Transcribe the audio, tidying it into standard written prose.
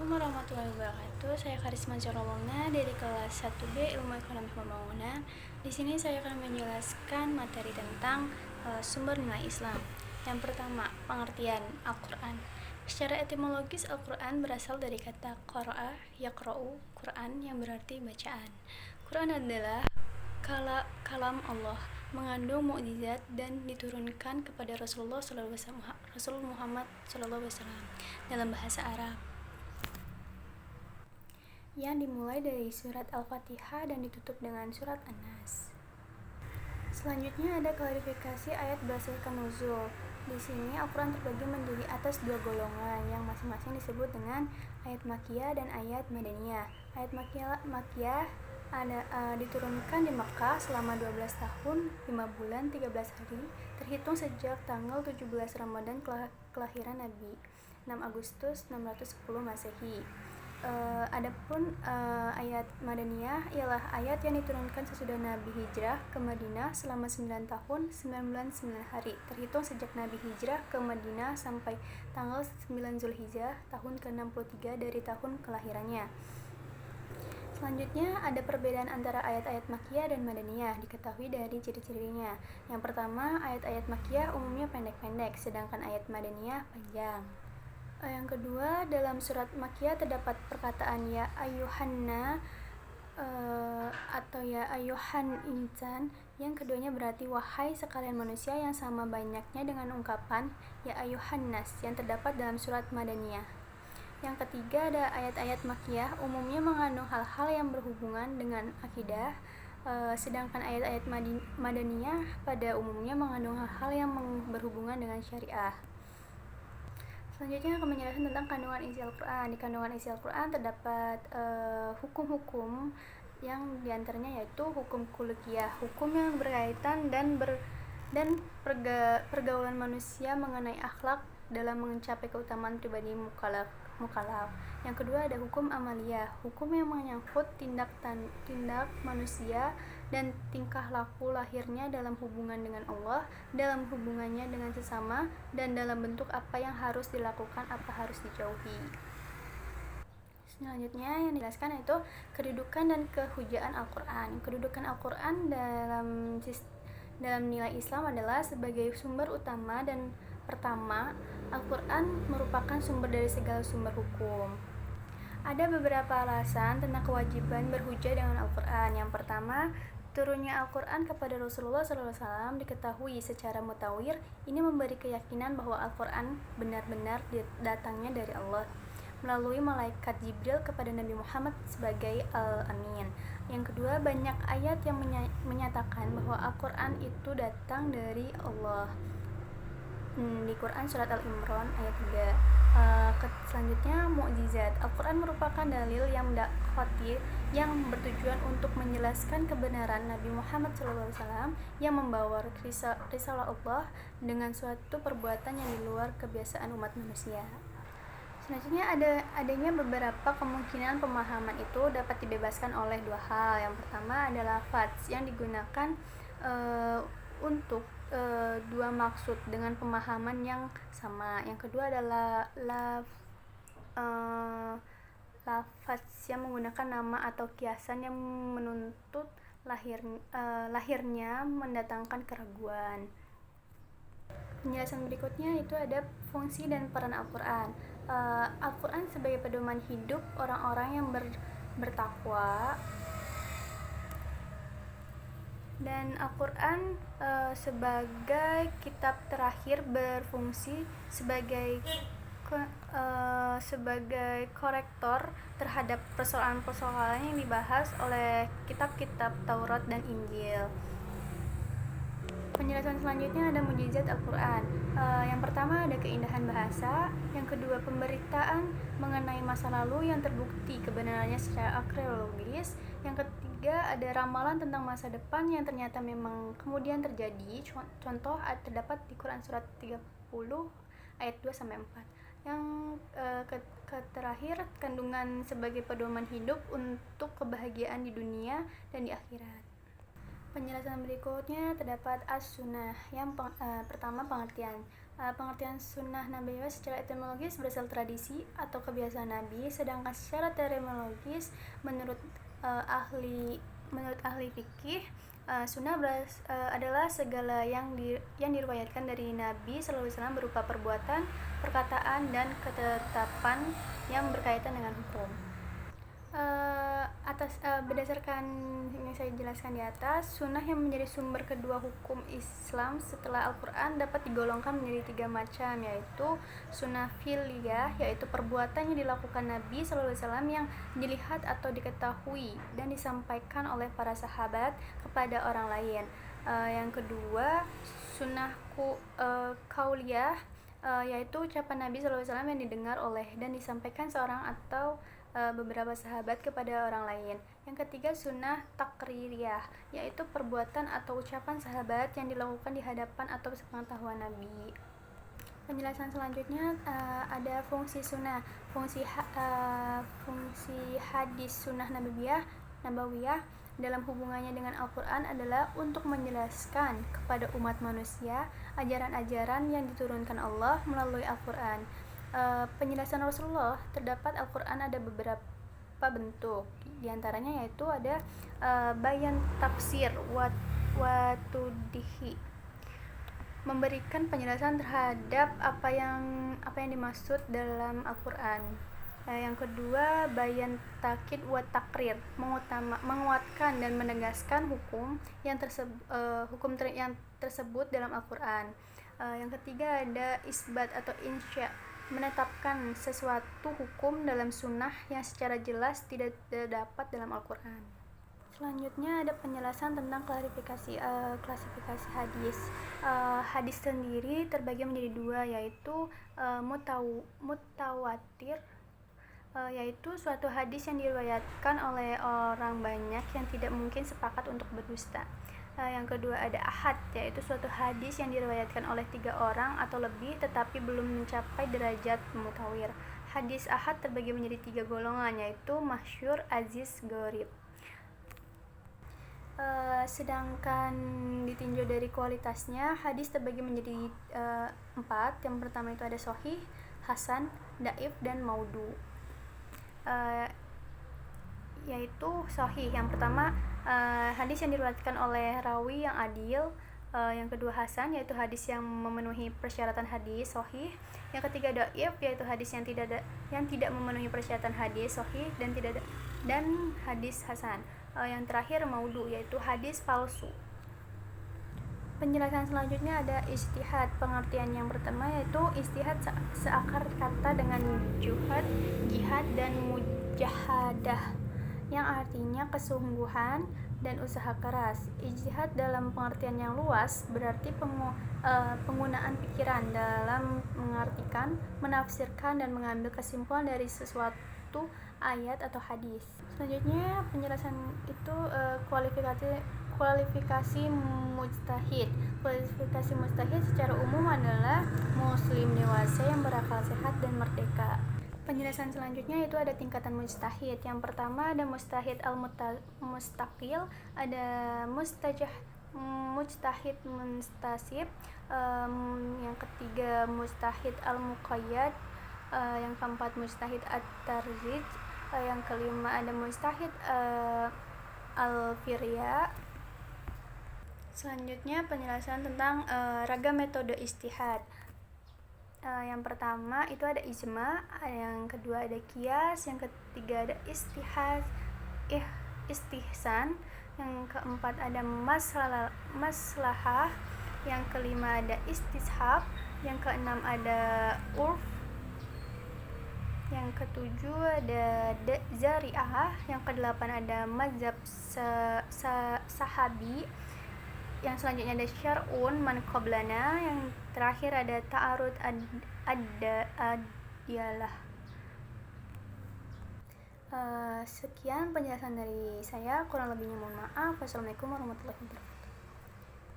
Assalamualaikum warahmatullahi wabarakatuh. Saya Karisma Jaromona dari kelas 1B Ilmu Ekonomi Pembangunan. Di sini saya akan menjelaskan materi tentang sumber nilai Islam. Yang pertama, pengertian Al-Qur'an. Secara etimologis, Al-Qur'an berasal dari kata qara'a, yaqra'u, Qur'an yang berarti bacaan. Qur'an adalah kalam Allah, mengandung mukjizat dan diturunkan kepada Rasulullah Rasul Muhammad SAW dalam bahasa Arab, yang dimulai dari surat Al-Fatihah dan ditutup dengan surat An-Nas. Selanjutnya ada klarifikasi ayat berdasarkan nuzul. Di sini Al-Quran terbagi menjadi atas dua golongan yang masing-masing disebut dengan ayat Makkiyah dan ayat Madaniyah. Ayat Makkiyah diturunkan di Makkah selama 12 tahun, 5 bulan, 13 hari, terhitung sejak tanggal 17 Ramadan kelahiran Nabi, 6 Agustus 610 Masehi. Adapun ayat Madaniyah ialah ayat yang diturunkan sesudah Nabi hijrah ke Madinah selama 9 tahun, 9 bulan, 9 hari, terhitung sejak Nabi hijrah ke Madinah sampai tanggal 9 Zulhijjah tahun ke-63 dari tahun kelahirannya. Selanjutnya ada perbedaan antara ayat-ayat Makkiyah dan Madaniyah, diketahui dari ciri-cirinya. Yang pertama, ayat-ayat Makkiyah umumnya pendek-pendek, sedangkan ayat Madaniyah panjang. Yang kedua, dalam surat Makkiyah terdapat perkataan ya ayyuhanna atau ya ayyuhan insan. Yang keduanya berarti wahai sekalian manusia, yang sama banyaknya dengan ungkapan ya ayyuhan nas yang terdapat dalam surat Madaniyah. Yang ketiga, ada ayat-ayat Makkiyah umumnya mengandung hal-hal yang berhubungan dengan akidah, sedangkan ayat-ayat Madaniyah pada umumnya mengandung hal-hal yang berhubungan dengan syariah. Selanjutnya akan menjelaskan tentang kandungan isi Al-Quran. Di kandungan isi Al-Quran terdapat hukum-hukum yang diantaranya yaitu hukum khuluqiyah, hukum yang berkaitan dan pergaulan manusia mengenai akhlak dalam mencapai keutamaan pribadi mukallaf. Yang kedua ada hukum amaliyah, hukum yang menyangkut tindak manusia dan tingkah laku lahirnya dalam hubungan dengan Allah, dalam hubungannya dengan sesama, dan dalam bentuk apa yang harus dilakukan, apa harus dijauhi. Selanjutnya yang dijelaskan yaitu kedudukan dan kehujaan Al-Quran. Kedudukan Al-Quran dalam nilai Islam adalah sebagai sumber utama dan pertama, Al-Quran merupakan sumber dari segala sumber hukum. Ada beberapa alasan tentang kewajiban berhujjah dengan Al-Quran. Yang pertama, turunnya Al-Quran kepada Rasulullah SAW diketahui secara mutawir. Ini memberi keyakinan bahwa Al-Quran benar-benar datangnya dari Allah melalui malaikat Jibril kepada Nabi Muhammad sebagai Al-Amin. Yang kedua, banyak ayat yang menyatakan bahwa Al-Quran itu datang dari Allah. Di Quran surat Al-Imran ayat 3. Selanjutnya, mukjizat. Al-Quran merupakan dalil yang khotib yang bertujuan untuk menjelaskan kebenaran Nabi Muhammad SAW yang membawa risalah Allah dengan suatu perbuatan yang di luar kebiasaan umat manusia. Selanjutnya adanya beberapa kemungkinan pemahaman itu dapat dibebaskan oleh dua hal. Yang pertama adalah lafaz yang digunakan untuk dua maksud dengan pemahaman yang sama. Yang kedua adalah lafaz yang menggunakan nama atau kiasan yang menuntut lahirnya mendatangkan keraguan. Penjelasan berikutnya itu ada fungsi dan peran Al-Quran. Al-Quran sebagai pedoman hidup orang-orang yang bertakwa, dan Al-Quran sebagai kitab terakhir berfungsi sebagai korektor terhadap persoalan-persoalan yang dibahas oleh kitab-kitab Taurat dan Injil. Penjelasan selanjutnya ada mukjizat Al-Quran. Yang pertama ada keindahan bahasa, yang kedua pemberitaan mengenai masa lalu yang terbukti kebenarannya secara arkeologis, yang ketiga ada ramalan tentang masa depan yang ternyata memang kemudian terjadi. Contoh terdapat di Quran surat 30 ayat 2-4. Yang terakhir, kandungan sebagai pedoman hidup untuk kebahagiaan di dunia dan di akhirat. Penjelasan berikutnya terdapat as-sunnah. Yang pertama pengertian. Pengertian sunnah nabawiyah secara etimologis berasal tradisi atau kebiasaan Nabi, sedangkan secara terminologis menurut ahli fikih, sunnah adalah segala yang diriwayatkan dari Nabi SAW berupa perbuatan, perkataan, dan ketetapan yang berkaitan dengan hukum. Berdasarkan yang saya jelaskan di atas, sunnah yang menjadi sumber kedua hukum Islam setelah Al-Quran dapat digolongkan menjadi 3 macam, yaitu sunnah fi'liyah, yaitu perbuatan yang dilakukan Nabi SAW yang dilihat atau diketahui dan disampaikan oleh para sahabat kepada orang lain. Yang kedua, sunnah qauliyah, yaitu ucapan Nabi SAW yang didengar oleh dan disampaikan seorang atau beberapa sahabat kepada orang lain. Yang ketiga, sunnah takririyah, yaitu perbuatan atau ucapan sahabat yang dilakukan di hadapan atau sepengetahuan Nabi. Penjelasan selanjutnya ada fungsi sunnah. Fungsi hadis sunnah nabawiyah dalam hubungannya dengan Al-Quran adalah untuk menjelaskan kepada umat manusia ajaran-ajaran yang diturunkan Allah melalui Al-Quran. Penjelasan Rasulullah terdapat Al-Quran ada beberapa bentuk, diantaranya yaitu ada bayan tafsir watudihi, memberikan penjelasan terhadap apa yang dimaksud dalam Al-Quran. Yang kedua, bayan takid wa takrir, menguatkan dan menegaskan hukum yang tersebut dalam Al-Quran. Yang ketiga ada isbat atau insya, menetapkan sesuatu hukum dalam sunnah yang secara jelas tidak terdapat dalam Al-Quran. Selanjutnya ada penjelasan tentang klasifikasi hadis. Hadis sendiri terbagi menjadi 2, yaitu mutawatir, yaitu suatu hadis yang diriwayatkan oleh orang banyak yang tidak mungkin sepakat untuk berdusta. Yang kedua ada ahad, yaitu suatu hadis yang diriwayatkan oleh 3 orang atau lebih tetapi belum mencapai derajat mutawir. Hadis ahad terbagi menjadi 3 golongan, yaitu masyhur, aziz, gharib. Sedangkan ditinjau dari kualitasnya, hadis terbagi menjadi 4. Yang pertama itu ada sahih, hasan, dhaif, dan maudhu. Yaitu sahih, yang pertama hadis yang diriwayatkan oleh rawi yang adil. Yang kedua hasan, yaitu hadis yang memenuhi persyaratan hadis sahih. Yang ketiga dhaif, yaitu hadis yang tidak memenuhi persyaratan hadis sahih dan hadis hasan. Yang terakhir maudhu, yaitu hadis palsu. Penjelasan selanjutnya ada ijtihad. Pengertian yang pertama yaitu ijtihad seakar kata dengan jihad dan mujahadah, yang artinya kesungguhan dan usaha keras. Ijtihad dalam pengertian yang luas berarti penggunaan pikiran dalam mengartikan, menafsirkan, dan mengambil kesimpulan dari sesuatu ayat atau hadis. Selanjutnya penjelasan itu kualifikasi mujtahid. Kualifikasi mujtahid secara umum adalah muslim dewasa yang berakal sehat dan merdeka. Penjelasan selanjutnya itu ada tingkatan mujtahid. Yang pertama ada mujtahid al-mustaqil, ada mujtahid mustasib, yang ketiga mujtahid al-muqayyad, yang keempat mujtahid at-tarzij, yang kelima ada mujtahid al-firya. Selanjutnya penjelasan tentang ragam metode ijtihad. Yang pertama itu ada ijma, yang kedua ada qiyas, yang ketiga ada istihsan, yang keempat ada maslahah, yang kelima ada istishab, yang keenam ada urf, yang ketujuh ada zari'ah, yang kedelapan ada mazhab sahabi, yang selanjutnya ada syar'un man qablana, yang terakhir ada ta'arud ad-diyalah. Sekian penjelasan dari saya, kurang lebihnya mohon maaf. Wassalamualaikum warahmatullahi wabarakatuh.